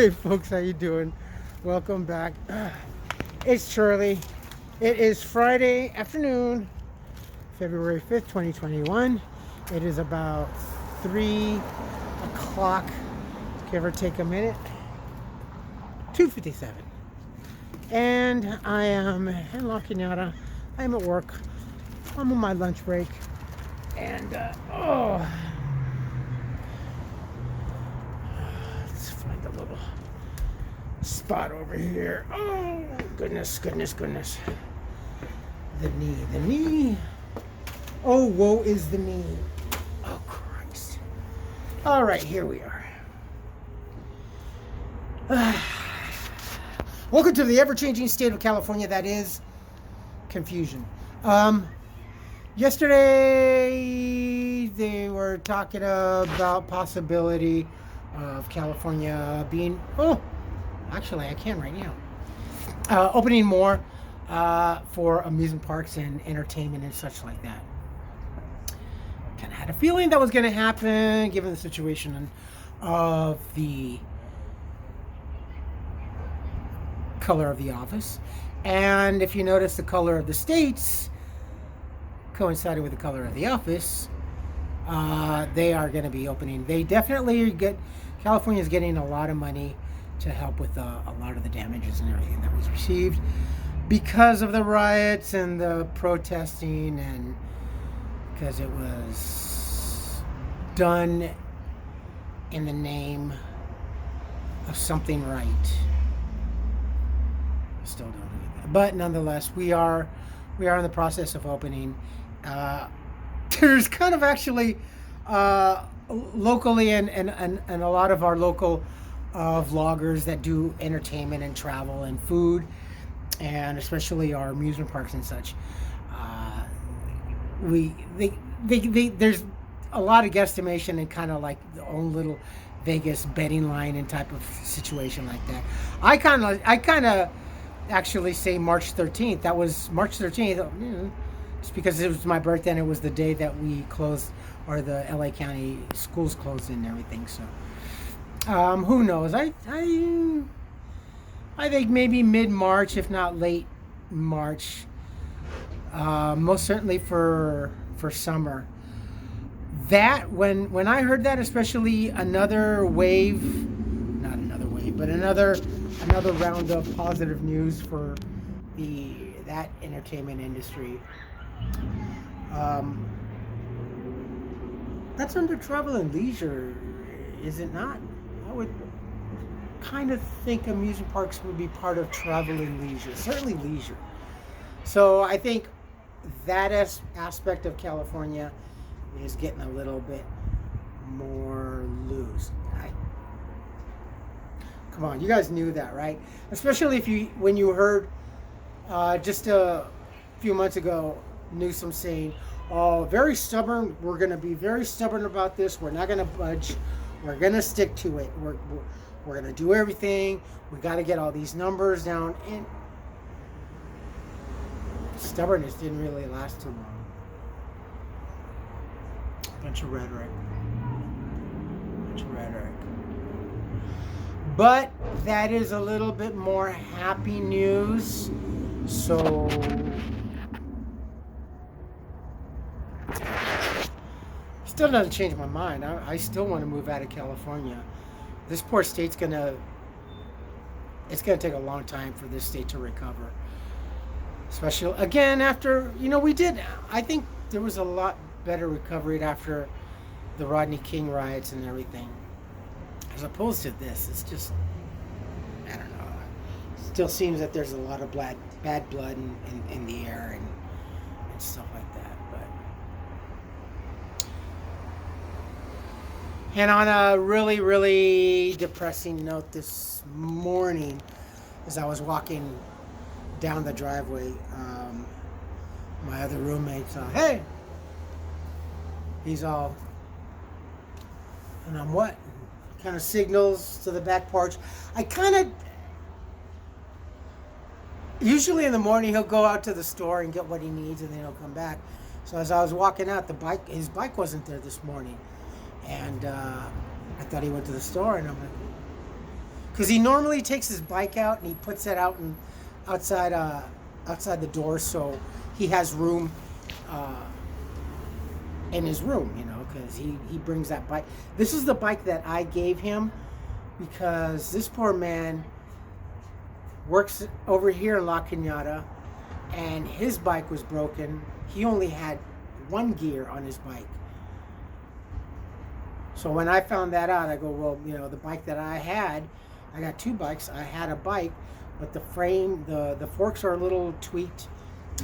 Hey folks, how you doing? Welcome back. It's Charlie. It is Friday afternoon, February 5th, 2021. It is about 3 o'clock, give or take a minute. 2:57. And I am in La Cañada. I'm at work. I'm on my lunch break. And, let's find a little spot over here. Oh, goodness. The knee. Oh, woe is the knee. Oh, Christ. All right, here we are. Welcome to the ever-changing state of California that is confusion. Yesterday they were talking about possibility of California being, actually I can right now, opening more for amusement parks and entertainment and such like that. Kind of had a feeling that was going to happen given the situation of the color of the office. And if you notice, the color of the states coincided with the color of the office. They are going to be opening. They definitely California is getting a lot of money to help with a lot of the damages and everything that was received because of the riots and the protesting, and because it was done in the name of something right. Still don't believe that, but nonetheless, we are in the process of opening. There's kind of actually locally and a lot of our local vloggers that do entertainment and travel and food, and especially our amusement parks and such. There's a lot of guesstimation and kind of like the own little Vegas betting line and type of situation like that. I kind of actually say March 13th. That was March 13th. Just because it was my birthday and it was the day that we closed, or the LA County schools closed and everything. So, who knows? I think maybe mid-March, if not late March. Most certainly for summer. That when I heard that, especially another round of positive news for that entertainment industry. That's under travel and leisure, is it not? I would kind of think amusement parks would be part of travel and leisure, certainly leisure. So I think that aspect of California is getting a little bit more loose. Come on, you guys knew that, right? Especially when you heard just a few months ago Newsom saying, "Oh, very stubborn. We're going to be very stubborn about this. We're not going to budge. We're going to stick to it. We're going to do everything. We got to get all these numbers down." And stubbornness didn't really last too long. Bunch of rhetoric. But that is a little bit more happy news. So still doesn't change my mind. I still want to move out of California. This poor state's it's gonna take a long time for this state to recover. Especially again after, I think there was a lot better recovery after the Rodney King riots and everything, as opposed to this. It's just, I don't know. Still seems that there's a lot of bad blood in the air and stuff like that. And on a really, really depressing note this morning, as I was walking down the driveway, my other roommate saw, "Hey!" He's all, and I'm what? Kind of signals to the back porch. Usually in the morning he'll go out to the store and get what he needs, and then he'll come back. So as I was walking out, his bike wasn't there this morning. And I thought he went to the store, and I'm like, because he normally takes his bike out and he puts it out and outside outside the door, so he has room in his room, you know, because he brings that bike. This is the bike that I gave him because this poor man works over here in La Cañada, and his bike was broken. He only had one gear on his bike. So when I found that out, I go, well, you know, the bike that I had, I got two bikes. I had a bike, but the frame, the forks are a little tweaked,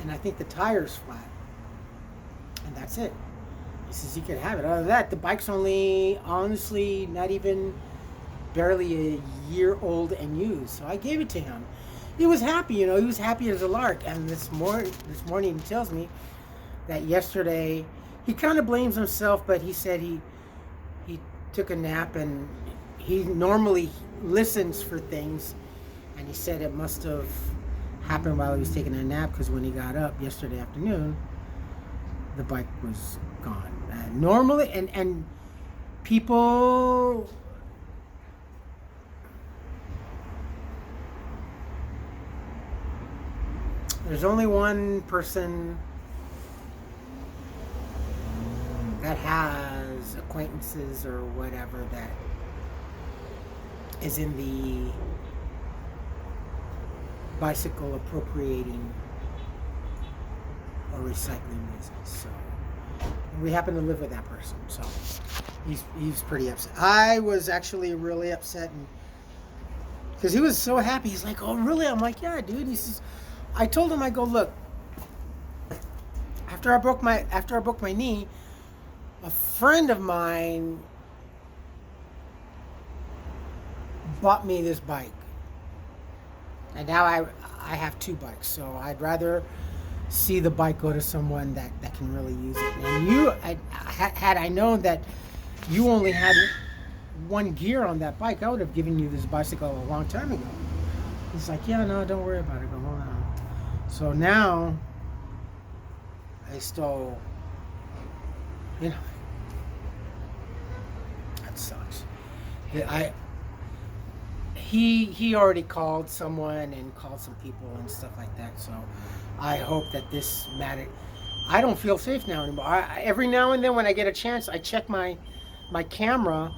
and I think the tire's flat. And that's it. He says, you can have it. Other than that, the bike's only, honestly, not even barely a year old and used. So I gave it to him. He was happy, you know, he was happy as a lark. And this morning he tells me that yesterday, he kind of blames himself, but he said he took a nap, and he normally listens for things, and he said it must have happened while he was taking a nap, because when he got up yesterday afternoon, the bike was gone. Normally, and people, there's only one person that has acquaintances or whatever that is in the bicycle appropriating or recycling business. So we happen to live with that person. So he's pretty upset. I was actually really upset, and because he was so happy. He's like, "Oh, really?" I'm like, "Yeah, dude." He says, I told him, I go, "Look, after I broke my knee, a friend of mine bought me this bike, and now I have two bikes. So I'd rather see the bike go to someone that can really use it. And had I known that you only had one gear on that bike, I would have given you this bicycle a long time ago." He's like, "Yeah, no, don't worry about it. Go hold on." So now I still, you know, that sucks. He already called someone and called some people and stuff like that. So I hope that this matter. I don't feel safe now anymore. Every now and then when I get a chance, I check my camera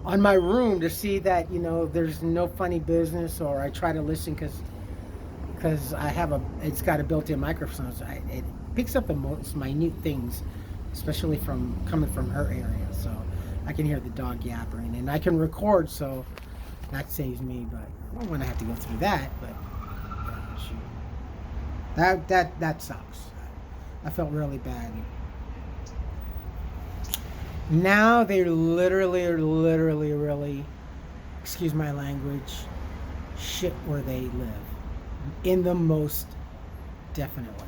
on my room to see that, you know, there's no funny business, or I try to listen because I have it's got a built-in microphone. So it picks up the most minute things, especially coming from her area. So I can hear the dog yapping, and I can record, so that saves me. But I don't want to have to go through that. But shoot, that sucks. I felt really bad. Now they literally, really, excuse my language, shit where they live, in the most definite way.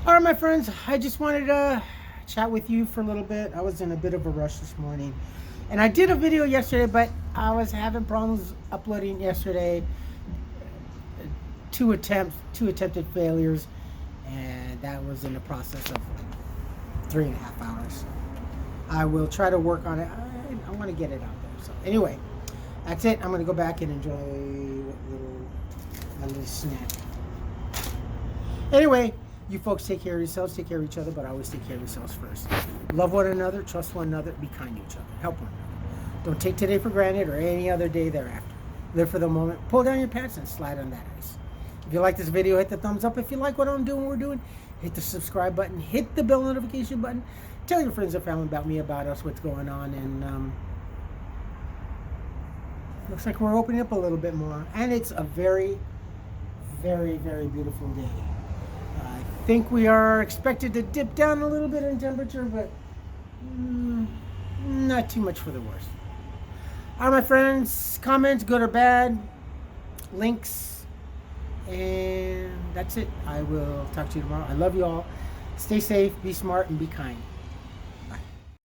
All right, my friends, I just wanted to chat with you for a little bit. I was in a bit of a rush this morning, and I did a video yesterday, but I was having problems uploading yesterday. Two attempted failures, and that was in the process of 3.5 hours. I will try to work on it. I want to get it out there. So anyway, that's it. I'm going to go back and enjoy a little snack. Anyway, you folks take care of yourselves, take care of each other, but always take care of yourselves first. Love one another, trust one another, be kind to each other, help one another. Don't take today for granted or any other day thereafter. Live for the moment, pull down your pants and slide on that ice. If you like this video, hit the thumbs up. If you like what I'm doing, we're doing, hit the subscribe button, hit the bell notification button. Tell your friends and family about me, about us, what's going on. And looks like we're opening up a little bit more. And it's a very, very, very beautiful day. I think we are expected to dip down a little bit in temperature, but not too much for the worst. All right, my friends, comments, good or bad, links. And that's it. I will talk to you tomorrow. I love you all. Stay safe, be smart, and be kind.